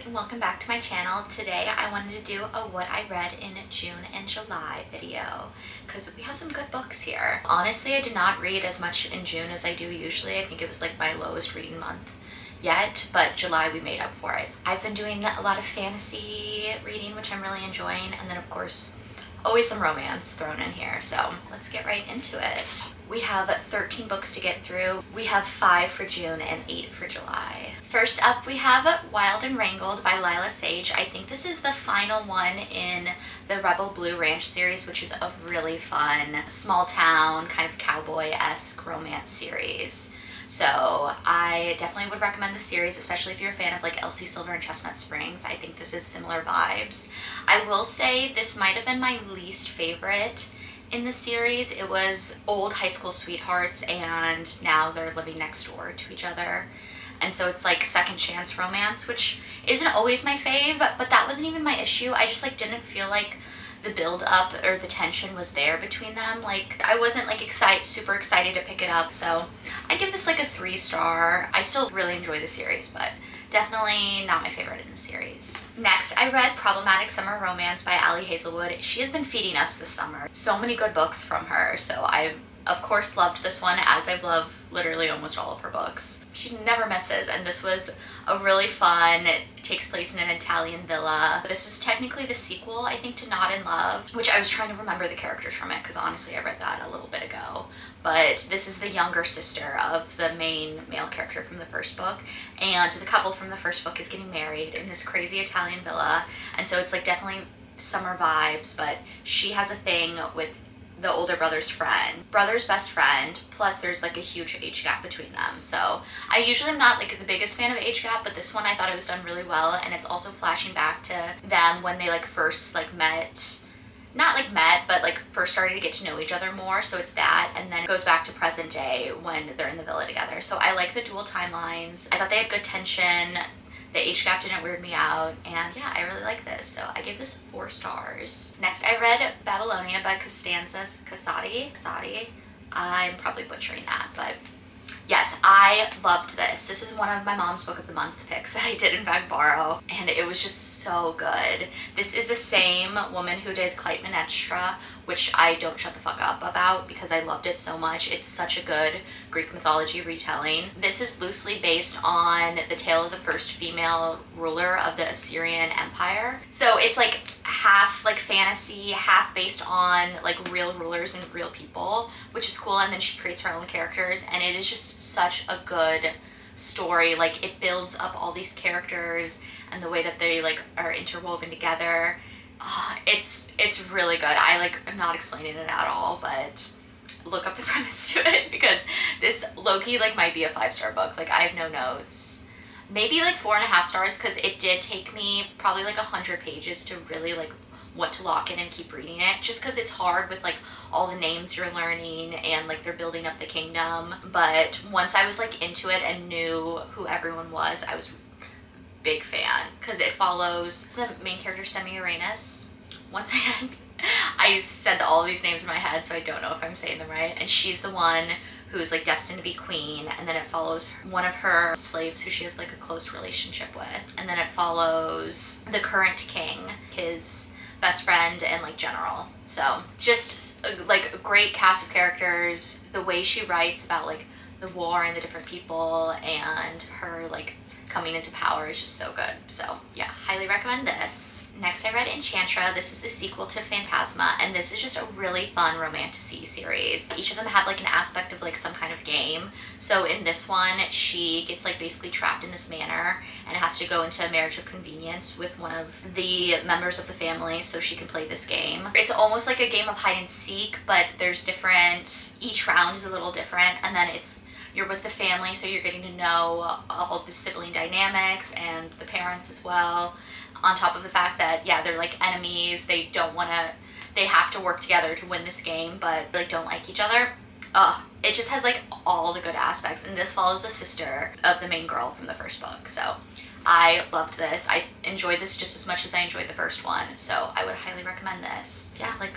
and welcome back to my channel. Today I wanted to do a what I read in June and July video because we have some good books here. Honestly, I did not read as much in June as I do usually. I think it was like my lowest reading month yet, but July we made up for it. I've been doing a lot of fantasy reading, which I'm really enjoying, and then of course always some romance thrown in here, so let's get right into it. We have 13 books to get through. We have 5 for June and 8 for July. First up, we have Wild and Wrangled by Lila Sage. I think this is the final one in the Rebel Blue Ranch series, which is a really fun, small town, kind of cowboy-esque romance series. So I definitely would recommend the series, especially if you're a fan of like Elsie Silver and Chestnut Springs. I think this is similar vibes. I will say this might have been my least favorite in the series. It was old high school sweethearts and now they're living next door to each other. And so it's like second chance romance, which isn't always my fave, but that wasn't even my issue. I just like didn't feel like the build up or the tension was there between them. Like I wasn't like super excited to pick it up. So I give this like a 3-star. I still really enjoy the series, but definitely not my favorite in the series. Next, I read Problematic Summer Romance by Ali Hazelwood. She has been feeding us this summer. So many good books from her. So I've of course loved this one, as I've loved literally almost all of her books. She never misses, and this was a really fun, it takes place in an Italian villa. This is technically the sequel, I think, to Not in Love, which I was trying to remember the characters from it because honestly I read that a little bit ago. But this is the younger sister of the main male character from the first book, and the couple from the first book is getting married in this crazy Italian villa, and so it's like definitely summer vibes, but she has a thing with the older brother's best friend, plus there's like a huge age gap between them. So I usually am not like the biggest fan of age gap, but this one I thought it was done really well, and it's also flashing back to them when they like first like met, but like first started to get to know each other more. So it's that, and then it goes back to present day when they're in the villa together. So I like the dual timelines. I thought they had good tension. The age gap didn't weird me out, and yeah, I really like this, so I give this 4 stars. Next, I read Babylonia by Costanza Casati. I'm probably butchering that, but yes, I loved this. This is one of my mom's book of the month picks that I did in fact borrow, and it was just so good. This is the same woman who did Clytemnestra, which I don't shut the fuck up about because I loved it so much. It's such a good Greek mythology retelling. This is loosely based on the tale of the first female ruler of the Assyrian Empire. So it's like half like fantasy, half based on like real rulers and real people, which is cool. And then she creates her own characters, and it is just such a good story. Like it builds up all these characters and the way that they like are interwoven together. It's really good. I'm not explaining it at all, but look up the premise to it because this low-key like might be a 5-star book. Like I have no notes. Maybe like 4.5 stars because it did take me probably like 100 pages to really like want to lock in and keep reading it, just because it's hard with like all the names you're learning and like they're building up the kingdom. But once I was like into it and knew who everyone was, I was big fan because it follows the main character Semiramis. Once again, I said all of these names in my head, so I don't know if I'm saying them right. And she's the one who's like destined to be queen, and then it follows one of her slaves who she has like a close relationship with, and then it follows the current king, his best friend and like general. So just like a great cast of characters. The way she writes about like the war and the different people and her like coming into power is just so good. So yeah, highly recommend this. Next, I read Enchantra. This is the sequel to Phantasma, and this is just a really fun romantasy series. Each of them have like an aspect of like some kind of game. So in this one, she gets like basically trapped in this manor and has to go into a marriage of convenience with one of the members of the family so she can play this game. It's almost like a game of hide and seek, but there's each round is a little different, and then you're with the family, so you're getting to know all the sibling dynamics and the parents as well. On top of the fact that, yeah, they're like enemies. They have to work together to win this game, but like don't like each other. It just has like all the good aspects. And this follows the sister of the main girl from the first book. So I loved this. I enjoyed this just as much as I enjoyed the first one. So I would highly recommend this. Yeah, like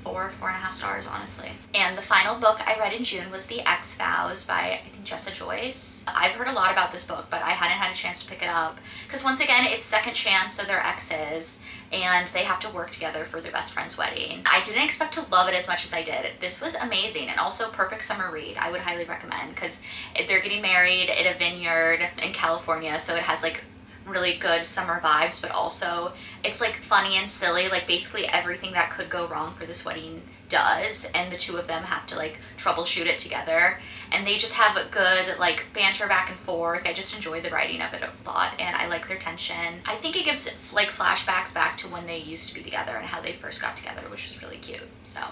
four and a half stars, honestly. And the final book I read in June was The X-Vows by, I think, Jessa Joyce. I've heard a lot about this book, but I hadn't had a chance to pick it up because once again, it's second chance, so they're exes and they have to work together for their best friend's wedding. I didn't expect to love it as much as I did. This was amazing and also perfect summer read. I would highly recommend because they're getting married in a vineyard in California, so it has like really good summer vibes, but also it's like funny and silly. Like basically everything that could go wrong for this wedding does, and the two of them have to like troubleshoot it together, and they just have a good like banter back and forth. I just enjoy the writing of it a lot, and I like their tension. I think it gives like flashbacks back to when they used to be together and how they first got together, which was really cute. So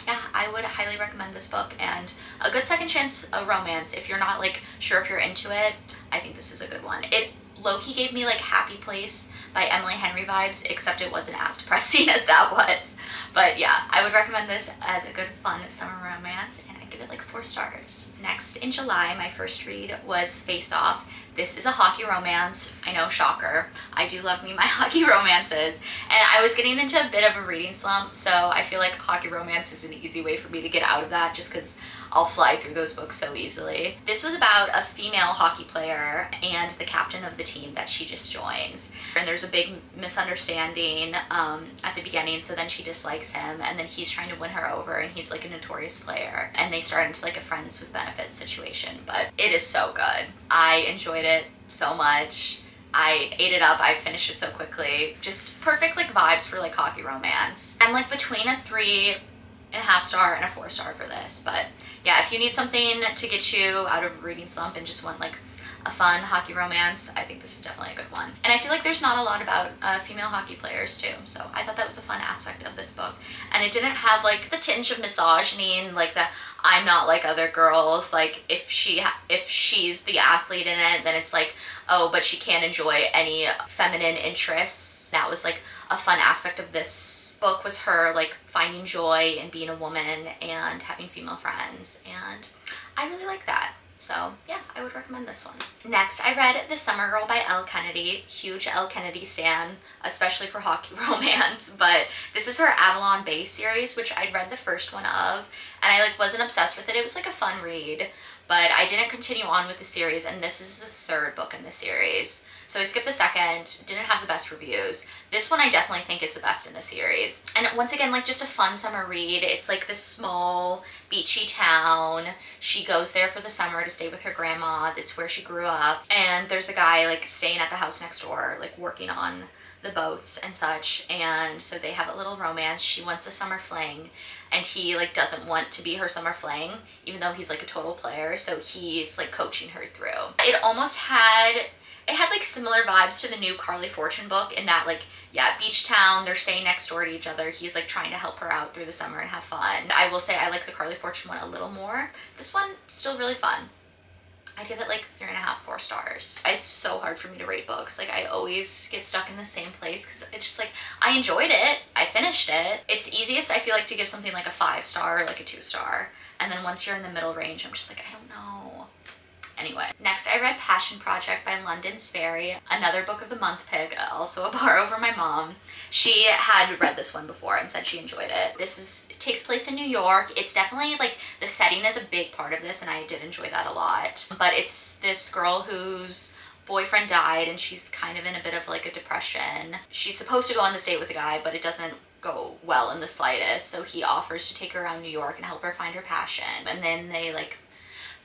yeah, I would highly recommend this book, and a good second chance romance. If you're not like sure if you're into it, I think this is a good one. It low-key gave me like Happy Place by Emily Henry vibes, except it wasn't as depressing as that was. But yeah, I would recommend this as a good fun summer romance, and I give it like 4 stars. Next in July, my first read was Face Off. This is a hockey romance. I know, shocker. I do love me my hockey romances, and I was getting into a bit of a reading slump, so I feel like hockey romance is an easy way for me to get out of that just because I'll fly through those books so easily. This was about a female hockey player and the captain of the team that she just joins. And there's a big misunderstanding at the beginning, so then she dislikes him, and then he's trying to win her over, and he's like a notorious player. And they start into like a friends with benefits situation, but it is so good. I enjoyed it so much. I ate it up. I finished it so quickly. Just perfect like vibes for like hockey romance. I'm like between a 3.5 star and a 4 star for this, but yeah, if you need something to get you out of a reading slump and just want like a fun hockey romance, I think this is definitely a good one. And I feel like there's not a lot about female hockey players too, so I thought that was a fun aspect of this book. And it didn't have like the tinge of misogyny and like the I'm not like other girls, like if she's the athlete in it, then it's like, oh, but she can't enjoy any feminine interests. That was like a fun aspect of this book, was her like finding joy in being a woman and having female friends, and I really like that. So yeah, I would recommend this one. Next, I read The Summer Girl by Elle Kennedy. Huge Elle Kennedy stan, especially for hockey romance, but this is her Avalon Bay series, which I'd read the first one of, and I like wasn't obsessed with it. It was like a fun read, but I didn't continue on with the series, and this is the 3rd book in the series. So I skipped the second, didn't have the best reviews. This one I definitely think is the best in the series. And once again, like just a fun summer read. It's like this small beachy town. She goes there for the summer to stay with her grandma. That's where she grew up. And there's a guy like staying at the house next door, like working on the boats and such. And so they have a little romance. She wants a summer fling, and he like doesn't want to be her summer fling, even though he's like a total player. So he's like coaching her through. It had like similar vibes to the new Carly Fortune book in that like, yeah, beach town, they're staying next door to each other. He's like trying to help her out through the summer and have fun. I will say I like the Carly Fortune one a little more. This one, still really fun. I give it like 3.5, 4 stars. It's so hard for me to rate books. Like I always get stuck in the same place because it's just like, I enjoyed it, I finished it. It's easiest, I feel like, to give something like a 5 star or like a 2 star. And then once you're in the middle range, I'm just like, I don't know. Anyway, next I read Passion Project by London Sperry, another book of the month pick, also a borrow from my mom. She had read this one before and said she enjoyed it. It takes place in New York. It's definitely like, the setting is a big part of this, and I did enjoy that a lot. But it's this girl whose boyfriend died, and she's kind of in a bit of like a depression. She's supposed to go on this date with a guy, but it doesn't go well in the slightest, so he offers to take her around New York and help her find her passion. And then they like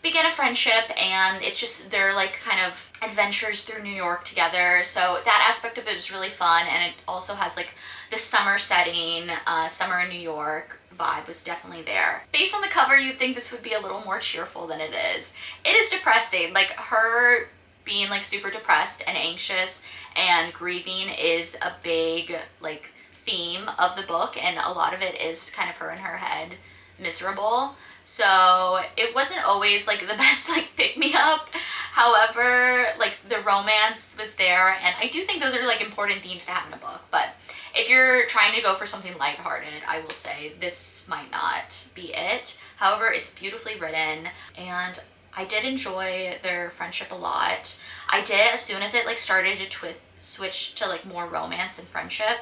begin a friendship, and it's just their like kind of adventures through New York together. So that aspect of it was really fun, and it also has like the summer setting, summer in New York vibe was definitely there. Based on the cover, you'd think this would be a little more cheerful than it is. It is depressing. Like her being like super depressed and anxious and grieving is a big like theme of the book, and a lot of it is kind of her in her head miserable. So it wasn't always like the best like pick me up. However, like the romance was there, and I do think those are like important themes to have in a book. But if you're trying to go for something lighthearted, I will say this might not be it. However, it's beautifully written, and I did enjoy their friendship a lot. I did, as soon as it like started to switch to like more romance and friendship,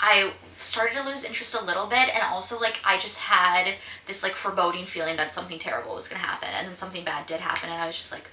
I started to lose interest a little bit, and also like I just had this like foreboding feeling that something terrible was gonna happen, and then something bad did happen, and I was just like,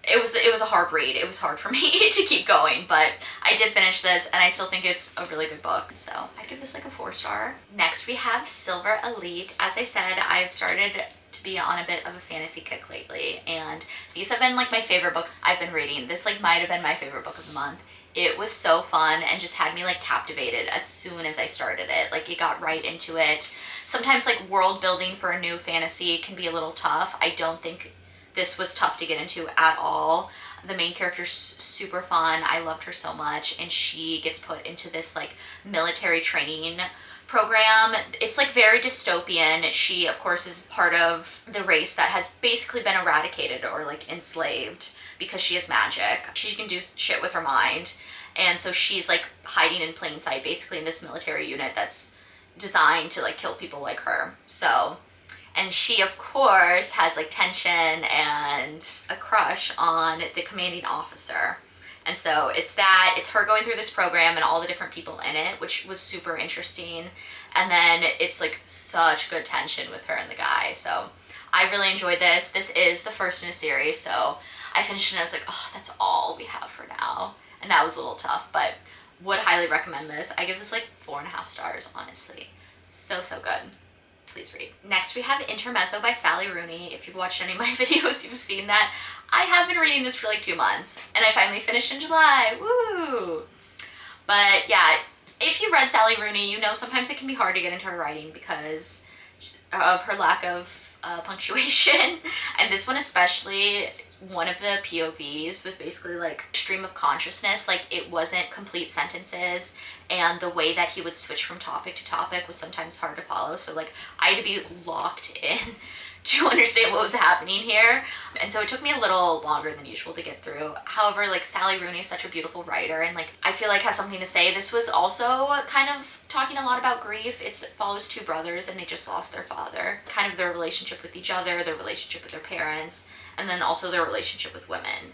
it was a hard read. It was hard for me to keep going, but I did finish this, and I still think it's a really good book. So I'd give this like a 4-star. Next we have Silver Elite. As I said, I've started to be on a bit of a fantasy kick lately, and these have been like my favorite books I've been reading. This like might have been my favorite book of the month. It was so fun and just had me like captivated as soon as I started it. Like it got right into it. Sometimes like world building for a new fantasy can be a little tough. I don't think this was tough to get into at all. The main character's super fun. I loved her so much, and she gets put into this like military training program. It's like very dystopian. She of course is part of the race that has basically been eradicated or like enslaved because she has magic. She can do shit with her mind. And so she's like hiding in plain sight basically in this military unit that's designed to like kill people like her. So, and she of course has like tension and a crush on the commanding officer. And so it's her going through this program and all the different people in it, which was super interesting. And then it's like such good tension with her and the guy. So I really enjoyed this. This is the first in a series, so I finished it and I was like, oh, that's all we have for now. And that was a little tough, but would highly recommend this. I give this like 4.5 stars, honestly. So, so good. Please read. Next we have Intermezzo by Sally Rooney. If you've watched any of my videos, you've seen that. I have been reading this for like 2 months, and I finally finished in July. Woo! But yeah, if you read Sally Rooney, you know sometimes it can be hard to get into her writing because of her lack of punctuation. And this one especially, one of the POVs was basically like stream of consciousness. Like it wasn't complete sentences, and the way that he would switch from topic to topic was sometimes hard to follow. So like I had to be locked in to understand what was happening here. And so it took me a little longer than usual to get through. However, like Sally Rooney is such a beautiful writer, and like I feel like has something to say. This was also kind of talking a lot about grief. It follows 2 brothers and they just lost their father. Kind of their relationship with each other, their relationship with their parents, and then also their relationship with women.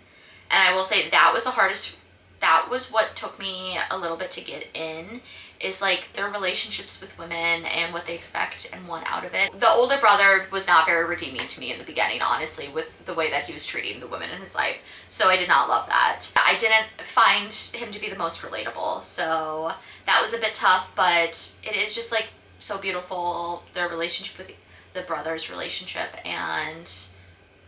And I will say that was the hardest, that was what took me a little bit to get in, is like their relationships with women and what they expect and want out of it. The older brother was not very redeeming to me in the beginning, honestly, with the way that he was treating the women in his life. So I did not love that. I didn't find him to be the most relatable. So that was a bit tough, but it is just like so beautiful, their relationship with the brothers' relationship, and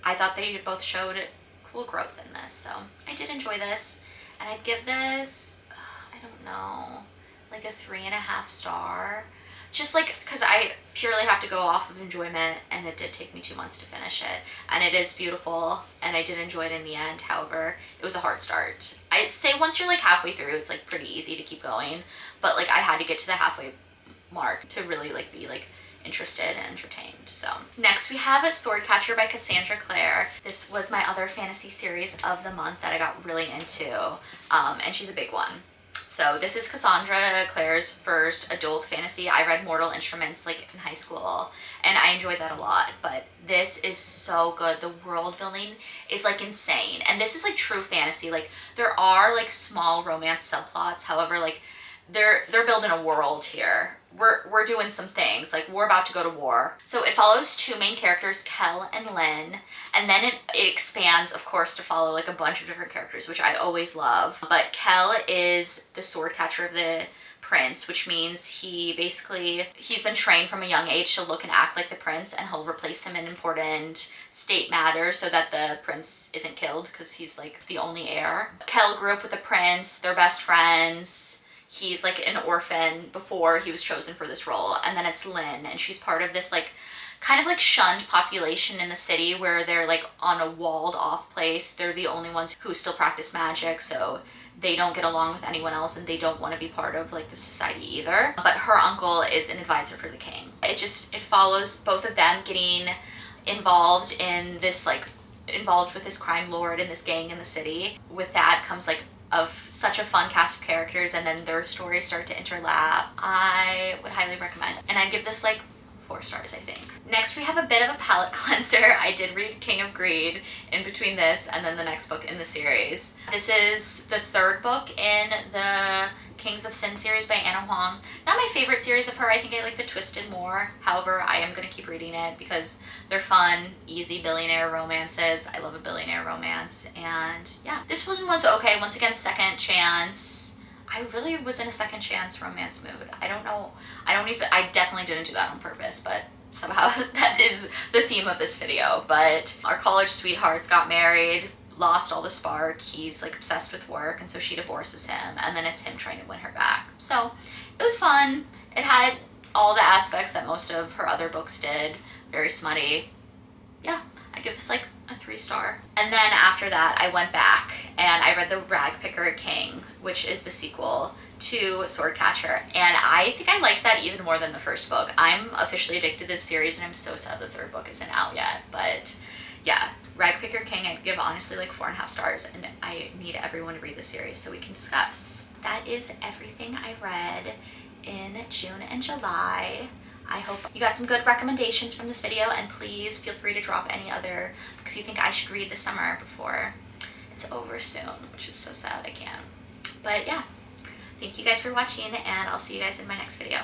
I thought they both showed cool growth in this. So I did enjoy this, and I'd give this, I don't know, like a 3.5 star. Just like, because I purely have to go off of enjoyment, and it did take me 2 months to finish it. And it is beautiful, and I did enjoy it in the end. However, it was a hard start. I'd say once you're like halfway through, it's like pretty easy to keep going. But like I had to get to the halfway mark to really like be like interested and entertained. So next we have A Swordcatcher by Cassandra Clare. This was my other fantasy series of the month that I got really into, and she's a big one. So this is Cassandra Clare's first adult fantasy. I read Mortal Instruments like in high school, and I enjoyed that a lot, but this is so good. The world building is like insane, and this is like true fantasy. Like there are like small romance subplots, however, like they're building a world here. We're doing some things, like we're about to go to war. So it follows 2 main characters, Kel and Lynn, and then it expands, of course, to follow like a bunch of different characters, which I always love. But Kel is the sword catcher of the prince, which means he's been trained from a young age to look and act like the prince, and he'll replace him in important state matters so that the prince isn't killed because he's like the only heir. Kel grew up with the prince, they're best friends. He's like an orphan before he was chosen for this role. And then it's Lynn, and she's part of this like kind of like shunned population in the city where they're like on a walled off place. They're the only ones who still practice magic, so they don't get along with anyone else, and they don't want to be part of like the society either. But her uncle is an advisor for the king. It follows both of them getting involved in this like involved with this crime lord and this gang in the city. With that comes like of such a fun cast of characters, and then their stories start to interlap. I would highly recommend, and I'd give this like 4 stars, I think. Next we have a bit of a palate cleanser. I did read King of Greed in between this and then the next book in the series. This is the 3rd book in the Kings of Sin series by Anna Huang. Not my favorite series of her. I think I like The Twisted more. However, I am going to keep reading it because they're fun, easy billionaire romances. I love a billionaire romance. And yeah, this one was okay. Once again, second chance. I really was in a second chance romance mood. I don't know. I definitely didn't do that on purpose, but somehow that is the theme of this video. But our college sweethearts got married, lost all the spark. He's like obsessed with work, and so she divorces him, and then it's him trying to win her back. So it was fun. It had all the aspects that most of her other books did. Very smutty. Yeah, I give this like a 3-star. And then after that, I went back and I read The Ragpicker King, which is the sequel to Swordcatcher, and I think I liked that even more than the first book. I'm officially addicted to this series, and I'm so sad the third book isn't out yet. But yeah, Ragpicker King, I'd give honestly like 4.5 stars, and I need everyone to read the series so we can discuss. That is everything I read in June and July. I hope you got some good recommendations from this video, and please feel free to drop any other books you think I should read this summer before it's over soon, which is so sad I can't. But yeah, thank you guys for watching, and I'll see you guys in my next video.